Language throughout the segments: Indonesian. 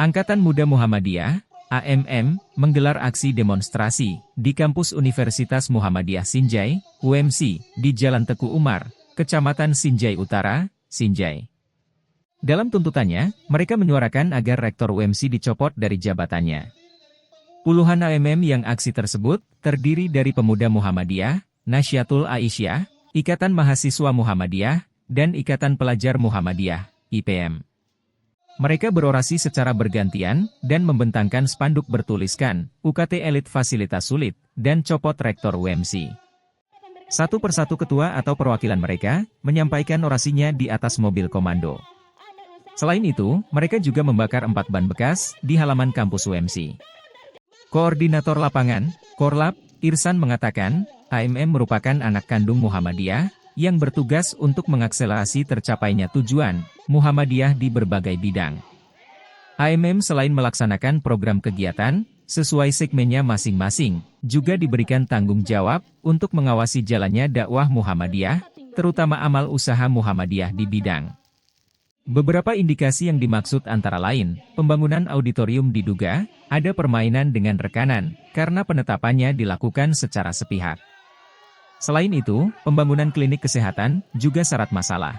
Angkatan Muda Muhammadiyah, AMM, menggelar aksi demonstrasi di kampus Universitas Muhammadiyah Sinjai, UMC, di Jalan Teku Umar, Kecamatan Sinjai Utara, Sinjai. Dalam tuntutannya, mereka menyuarakan agar Rektor UMC dicopot dari jabatannya. Puluhan AMM yang aksi tersebut terdiri dari Pemuda Muhammadiyah, Nahdlatul Aisyah, Ikatan Mahasiswa Muhammadiyah, dan Ikatan Pelajar Muhammadiyah, IPM. Mereka berorasi secara bergantian dan membentangkan spanduk bertuliskan, UKT Elit Fasilitas Sulit, dan copot Rektor UMC. Satu persatu ketua atau perwakilan mereka menyampaikan orasinya di atas mobil komando. Selain itu, mereka juga membakar 4 ban bekas di halaman kampus UMC. Koordinator lapangan, Korlap, Irsan mengatakan, AMM merupakan anak kandung Muhammadiyah, yang bertugas untuk mengakselerasi tercapainya tujuan Muhammadiyah di berbagai bidang. AMM selain melaksanakan program kegiatan, sesuai segmennya masing-masing, juga diberikan tanggung jawab untuk mengawasi jalannya dakwah Muhammadiyah, terutama amal usaha Muhammadiyah di bidang. Beberapa indikasi yang dimaksud antara lain, pembangunan auditorium diduga ada permainan dengan rekanan, karena penetapannya dilakukan secara sepihak. Selain itu, pembangunan klinik kesehatan juga syarat masalah.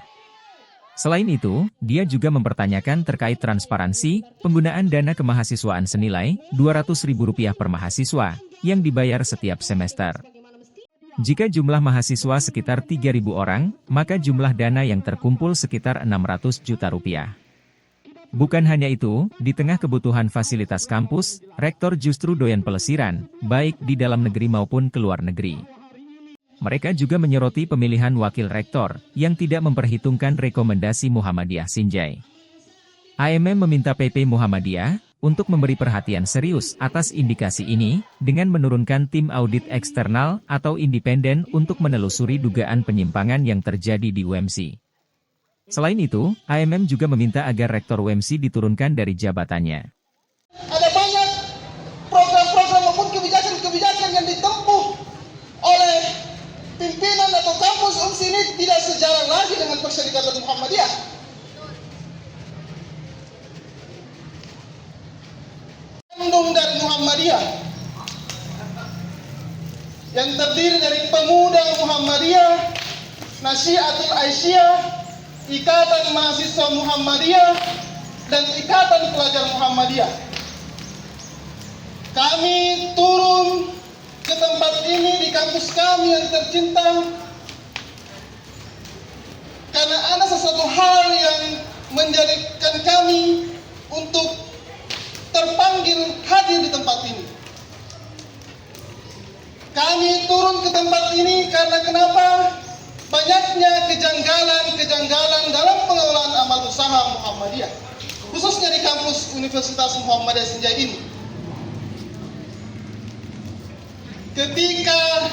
Selain itu, dia juga mempertanyakan terkait transparansi penggunaan dana kemahasiswaan senilai Rp200.000 per mahasiswa, yang dibayar setiap semester. Jika jumlah mahasiswa sekitar 3.000 orang, maka jumlah dana yang terkumpul sekitar Rp600 juta. Bukan hanya itu, di tengah kebutuhan fasilitas kampus, rektor justru doyan pelesiran, baik di dalam negeri maupun ke luar negeri. Mereka juga menyoroti pemilihan wakil rektor, yang tidak memperhitungkan rekomendasi Muhammadiyah Sinjai. AMM meminta PP Muhammadiyah untuk memberi perhatian serius atas indikasi ini, dengan menurunkan tim audit eksternal atau independen untuk menelusuri dugaan penyimpangan yang terjadi di UMC. Selain itu, AMM juga meminta agar Rektor UMC diturunkan dari jabatannya. Ada banyak program-program maupun kebijakan-kebijakan yang ditempuh oleh pimpinan atau kampus UMC ini tidak sejalan lagi dengan Perserikatan Muhammadiyah. Kandung dari Muhammadiyah yang terdiri dari Pemuda Muhammadiyah, Nahdlatul Aisyah, Ikatan Mahasiswa Muhammadiyah, dan Ikatan Pelajar Muhammadiyah. Kami turun ke tempat ini di kampus kami yang tercinta karena ada sesuatu hal yang menjadikan kami untuk terpanggil hadir di tempat ini. Kami turun ke tempat ini karena kenapa? Banyaknya kejanggalan dalam pengelolaan amal usaha Muhammadiyah, khususnya di kampus Universitas Muhammadiyah Sinjai ini. Ketika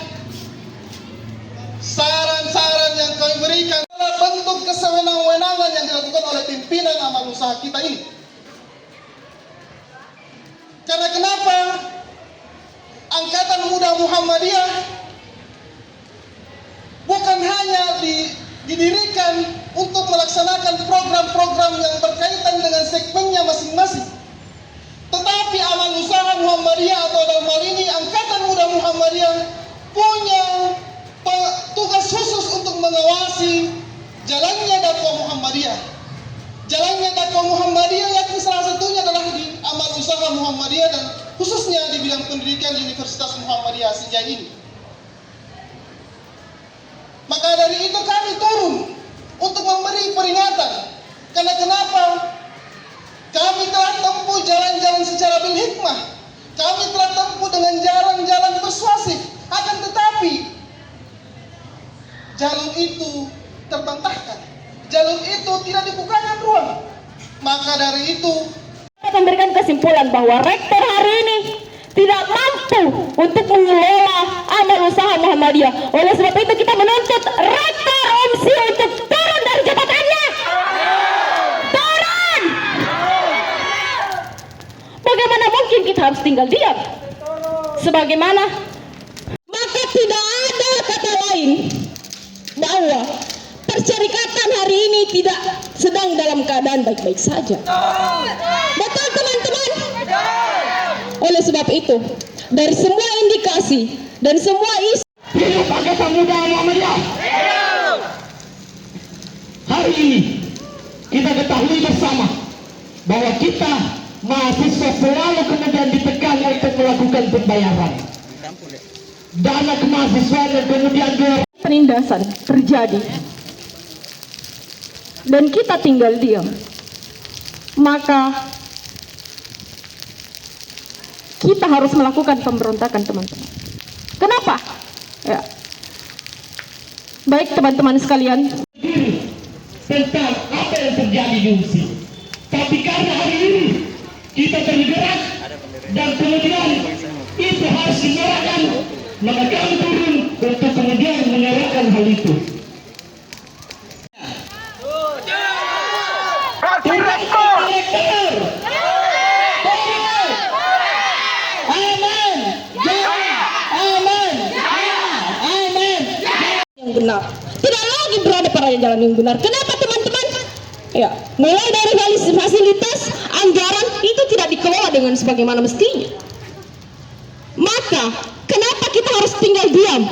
saran-saran yang kami berikan adalah bentuk kesewenang-wenangan yang dilakukan oleh pimpinan amal usaha kita ini. Karena kenapa? Angkatan Muda Muhammadiyah bukan hanya didirikan untuk melaksanakan program-program yang berkaitan dengan segmennya masing-masing, tetapi amal usaha Muhammadiyah atau dalam hal ini Angkatan Muda Muhammadiyah punya tugas khusus untuk mengawasi jalannya dakwah Muhammadiyah. Jalannya dakwah Muhammadiyah yakni salah satunya adalah di amal usaha Muhammadiyah dan khususnya di bidang pendidikan di Universitas Muhammadiyah Sinjai ini. Maka dari itu kami turun untuk memberi peringatan. Karena kenapa? Kami telah tempuh jalan-jalan secara bil hikmah. Kami telah tempuh dengan jalan-jalan persuasif. Akan tetapi jalur itu terbantahkan. Jalur itu tidak dibukakan ruang. Maka dari itu akan memberikan kesimpulan bahwa rektor hari ini tidak mampu untuk mengelola amal usaha Muhammadiyah. Oleh sebab itu kita menuntut rektor UMC untuk turun dari jabatannya. Turun! Bagaimana mungkin kita harus tinggal diam? Sebagaimana maka tidak ada kata lain bahwa perserikatan hari ini tidak sedang dalam keadaan baik-baik saja. Betul teman-teman? Oleh sebab itu, dari semua indikasi dan semua isu Hidup Angkatan Muda Muhammadiyah. Hari ini kita ketahui bersama bahwa kita mahasiswa selalu kemudian ditekan untuk melakukan pembayaran dana kemahasiswaan yang kemudian penindasan terjadi dan kita tinggal diam, maka kita harus melakukan pemberontakan, teman-teman. Kenapa? Ya. Baik teman-teman sekalian, tentang apa yang terjadi di UMSI. Tapi karena hari ini kita bergerak dan kemudian itu harus dinyalakan, maka kami turun untuk kemudian menyalakan hal itu. Direktur. Amin. Amin. Amin. yang benar. Tidak lagi berada pada jalan yang benar. Kenapa teman-teman? Ya, mulai dari fasilitas, anggaran itu tidak dikelola dengan sebagaimana mestinya. Maka, kenapa kita harus tinggal diam?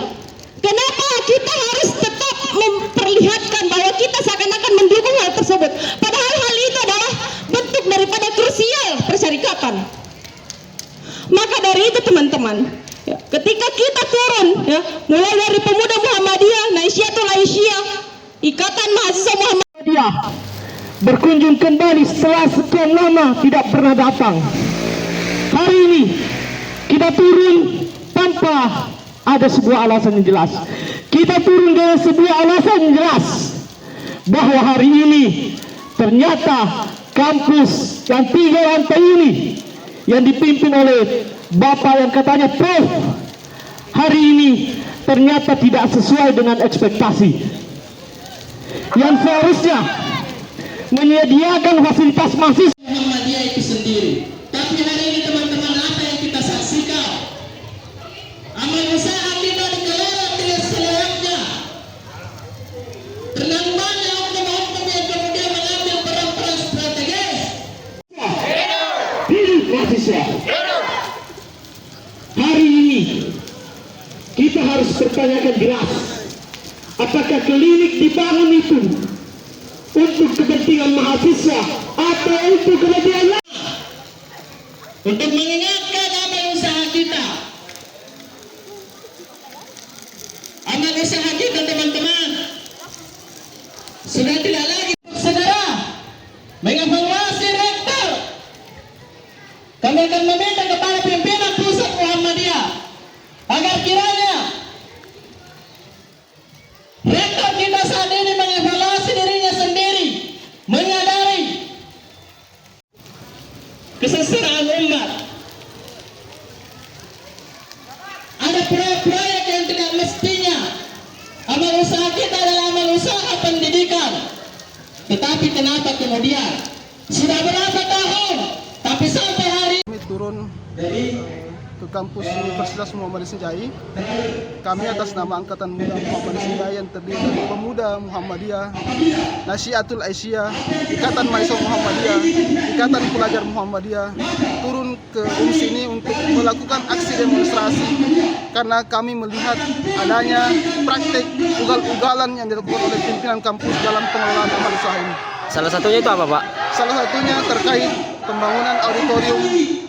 Kenapa kita harus tetap memperlihatkan bahwa kita seakan-akan mendukung hal tersebut? Padahal hal itu adalah bentuk daripada krusial persyarikatan. Maka dari itu teman-teman, ya, ketika kita turun, ya, mulai dari Pemuda Muhammadiyah, Naisyatul Aisyah, Ikatan Mahasiswa Muhammadiyah, berkunjung kembali setelah sekian lama tidak pernah datang. Hari ini kita turun tanpa ada sebuah alasan yang jelas. Kita turun dengan sebuah alasan yang jelas bahwa hari ini ternyata kampus yang 3 lantai ini yang dipimpin oleh Bapak yang katanya Prof, hari ini ternyata tidak sesuai dengan ekspektasi. Yang seharusnya menyediakan fasilitas mahasiswa Muhammadiyah itu sendiri. Tapi hari ini teman-teman, apa yang kita saksikan? Amal usaha kita dikelola dengan selayaknya. Terlalu banyak oknum-oknum yang kemudian mengambil peran-peran strategis. hidup mahasiswa. Hari ini kita harus bertanyakan jelas, apakah klinik dibangun itu untuk kepentingan mahasiswa atau untuk kepentingan lain? Untuk mengingatkan amal usaha kita. Amal usaha kita teman-teman sudah tidak lagi segera mengevaluasi rektor. Kami akan meminta kepada pimpinan pusat Muhammadiyah agar kiranya rektor kita saat ini mengevaluasi dirinya sendiri, menyadari kesesaraan umat. Ada proyek-proyek yang tidak mestinya. Amal usaha kita adalah amal usaha pendidikan. Tetapi kenapa kemudian sudah berapa tahun, tapi sampai hari Kami turun ke kampus Universitas Muhammadiyah Sinjai. Kami atas nama Angkatan Muda Muhammadiyah Sinjai yang terdiri dari Pemuda Muhammadiyah, Naisyatul Aisyah, Ikatan Mahasiswa Muhammadiyah, Ikatan Pelajar Muhammadiyah, turun ke UMSI ini untuk melakukan aksi demonstrasi karena kami melihat adanya praktik ugal-ugalan yang dilakukan oleh pimpinan kampus dalam pengelolaan amal usaha ini. Salah satunya itu apa, Pak? Salah satunya terkait pembangunan auditorium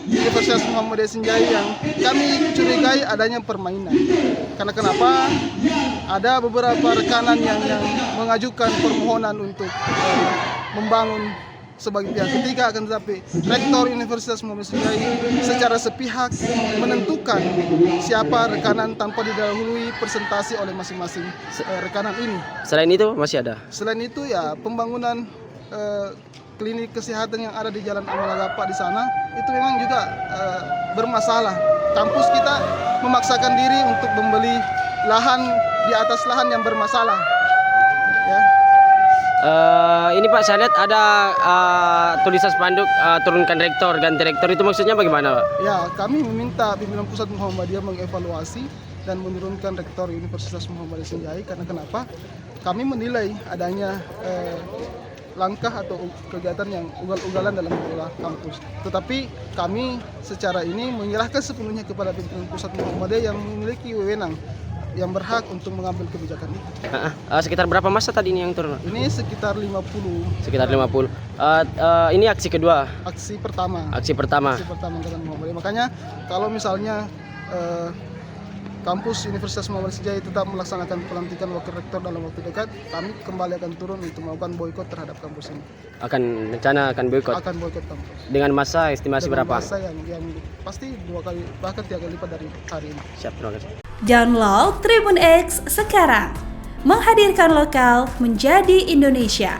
Universitas Muhammadiyah Sinjai yang kami curigai adanya permainan. Karena kenapa? Ada beberapa rekanan yang mengajukan permohonan untuk membangun sebagai pihak ketiga, akan tetapi Rektor Universitas Muhammadiyah Sinjai secara sepihak menentukan siapa rekanan tanpa didahului presentasi oleh masing-masing rekanan ini. Selain itu masih ada? Selain itu ya pembangunan klinik kesehatan yang ada di Jalan Amalagapa di sana itu memang juga bermasalah. Kampus kita memaksakan diri untuk membeli lahan di atas lahan yang bermasalah. Ya. Ini Pak, saya lihat ada tulisan spanduk turunkan rektor, ganti rektor, itu maksudnya bagaimana, Pak? Ya, kami meminta pimpinan pusat Muhammadiyah mengevaluasi dan menurunkan rektor Universitas Muhammadiyah Sinjai. Karena kenapa? kami menilai adanya langkah atau kegiatan yang ugal-ugalan dalam mengelola kampus. Tetapi kami secara ini menyerahkan sepenuhnya kepada pimpinan pusat Muhammadiyah yang memiliki wewenang yang berhak untuk mengambil kebijakan itu. Sekitar berapa masa tadi ini yang turun? Ini sekitar 50. Sekitar 50. Ini aksi kedua. Aksi pertama. Aksi pertama. Aksi pertama Angkatan Muhammadiyah. Makanya kalau misalnya kampus Universitas Muhammad Sinjai tetap melaksanakan pelantikan wakil rektor dalam waktu dekat, kami kembali akan turun untuk melakukan boikot terhadap kampus ini. Rencana akan boikot. Akan boikot kampus. Dengan masa estimasi Dengan berapa? masa yang pasti 2 kali bahkan 3 kali lipat dari hari ini. Siap, terima kasih. Download Tribun X sekarang. Menghadirkan lokal menjadi Indonesia.